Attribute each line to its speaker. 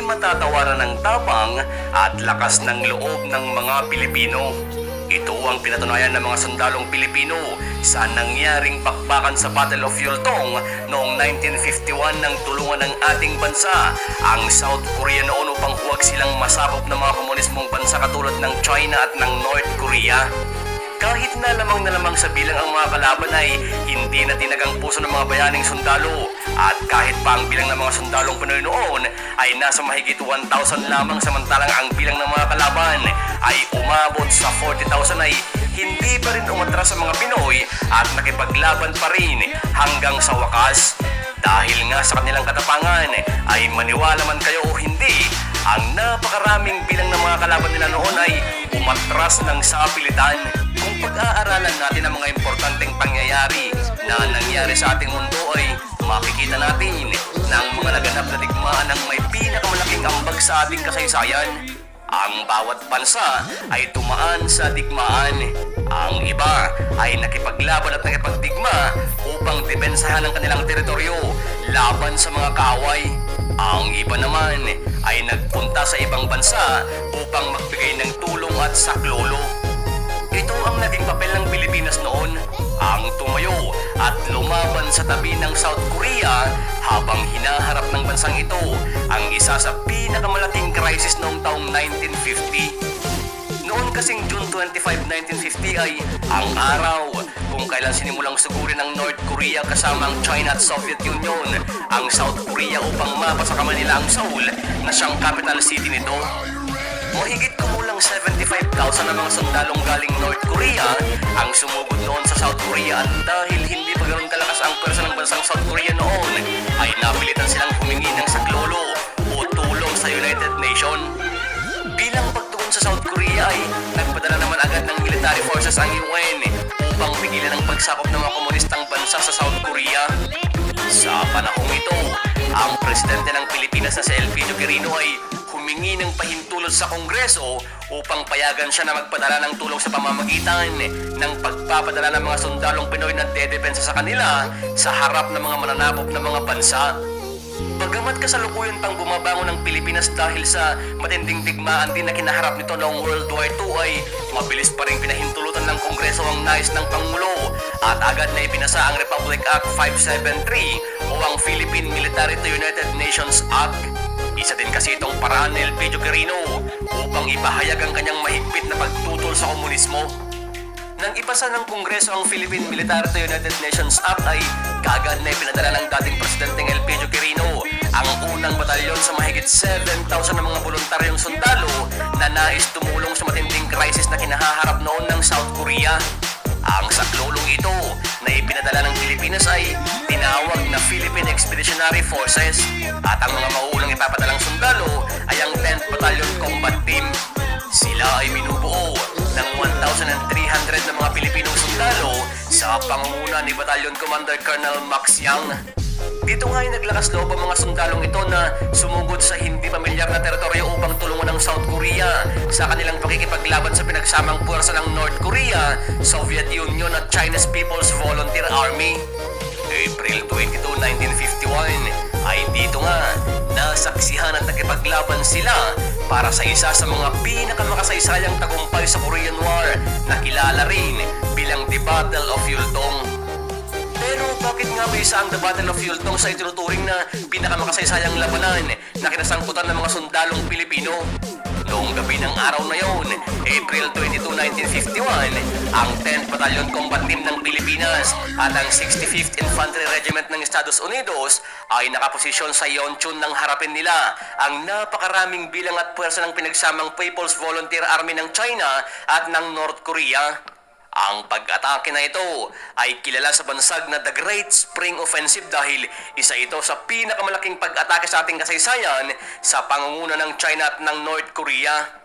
Speaker 1: matatawaran ng tapang at lakas ng loob ng mga Pilipino. Ito ang pinatunayan ng mga sundalong Pilipino sa nangyaring bakbakan sa Battle of Yultong noong 1951 nang tulungan ng ating bansa ang South Korea noon upang huwag silang masakop ng mga komunismong bansa katulad ng China at ng North Korea. Kahit na lamang sa bilang ang mga kalaban ay hindi na tinagang puso ng mga bayaning sundalo at kahit pa ang bilang ng mga sundalong Pinoy noon ay nasa mahigit 1,000 lamang samantalang ang bilang ng mga kalaban ay umabot sa 40,000 ay hindi pa rin umatras sa mga Pinoy at nakipaglaban pa rin hanggang sa wakas. Dahil nga sa kanilang katapangan ay maniwala man kayo o hindi, ang napakaraming bilang ng mga kalaban nila noon ay umatras ng sapilitan. Kung pag-aaralan natin ang mga importanteng pangyayari na nangyari sa ating mundo ay makikita natin na ang mga naganap na digmaan ang may pinakamalaking ambag sa ating kasaysayan. Ang bawat bansa ay tumaan sa digmaan. Ang iba ay nakipaglaban at nakipagdigma upang depensahan ang kanilang teritoryo laban sa mga kaaway. Ang iba naman ay nagpunta sa ibang bansa upang magbigay ng tulong at saklolo. Ito ang naging papel ng Pilipinas noon, ang tumayo at lumaban sa tabi ng South Korea habang hinaharap ng bansang ito ang isa sa pinakamalaking crisis noong taong 1950. Noon kasing June 25, 1950 ay ang araw kung kailan sinimulang sugurin ng North Korea kasama ang China at Soviet Union ang South Korea upang mapasakaman nila ang Seoul na siyang capital city nito. Mahigit kumulang 75,000 na mga sundalong galing North Korea ang sumugod noon sa South Korea at dahil hindi pa ganoon kalakas ang pwersa ng bansang South Korea noon ay napilitan silang humingi ng saklolo o tulong sa United Nations. Bilang pagtugon sa South Korea ay nagpadala naman agad ng military forces ang UN upang pigilan ang pagsakop ng mga komunistang bansa sa South Korea. Sa panahong ito, ang presidente ng Pilipinas na si Elpidio Quirino ay humingi ng pahintulot sa Kongreso upang payagan siya na magpadala ng tulong sa pamamagitan ng pagpapadala ng mga sundalong Pinoy na dedepensa sa kanila sa harap ng mga mananakop ng mga bansa. Bagamat kasalukuyan pang bumabangon ng Pilipinas dahil sa matinding digmaan din na kinaharap nito noong World War II ay mabilis pa rin pinahintulutan ng Kongreso ang nais ng Pangulo at agad na ipinasa ang Republic Act 573 o ang Philippine Military to United Nations Act. Isa din kasi itong paraan ni Elpidio Quirino upang ipahayag ang kanyang mahigpit na pagtutol sa komunismo. Nang ipasa ng Kongreso ang Philippine Military to United Nations Act ay kaagad na ipinadala ng dating presidenteng Elpidio Quirino ang unang batalyon sa mahigit 7,000 na mga voluntaryong sundalo na nais tumulong sa matinding crisis na kinahaharap noon ng South Korea. Ang saklolong ito na ipinadala ng Pilipinas ay tinawag na Philippine Expeditionary Forces at ang mga mauunang ipapadalang sundalo ay ang 10th Battalion Combat Team. Sila ay binubuo ng 1,300 na mga Pilipinong sundalo sa pangunguna ni Battalion Commander Colonel Max Yang. Dito nga ay naglakas loob ang mga sundalong ito na sumugod sa hindi pamilyar na teritoryo upang tulungan ng South Korea sa kanilang pakikipaglaban sa pinagsamang puwersa ng North Korea, Soviet Union at Chinese People's Volunteer Army. April 22, 1951 ay dito nga nasaksihan at nakipaglaban sila para sa isa sa mga pinakamakasaysayang tagumpay sa Korean War na kilala rin bilang The Battle of Yultong. Pero bakit nga ba isa ang The Battle of Yultong sa itinuturing na pinakamakasaysayang labanan na kinasangkutan ng mga sundalong Pilipino? Noong gabi ng araw na yon, April 22, 1951, ang 10th Battalion Combat Team ng Pilipinas at ang 65th Infantry Regiment ng Estados Unidos ay nakaposisyon sa Yeonchun nang harapin nila ang napakaraming bilang at puwersa ng pinagsamang People's Volunteer Army ng China at ng North Korea. Ang pag-atake na ito ay kilala sa bansag na The Great Spring Offensive dahil isa ito sa pinakamalaking pag-atake sa ating kasaysayan sa pangunguna ng China at ng North Korea.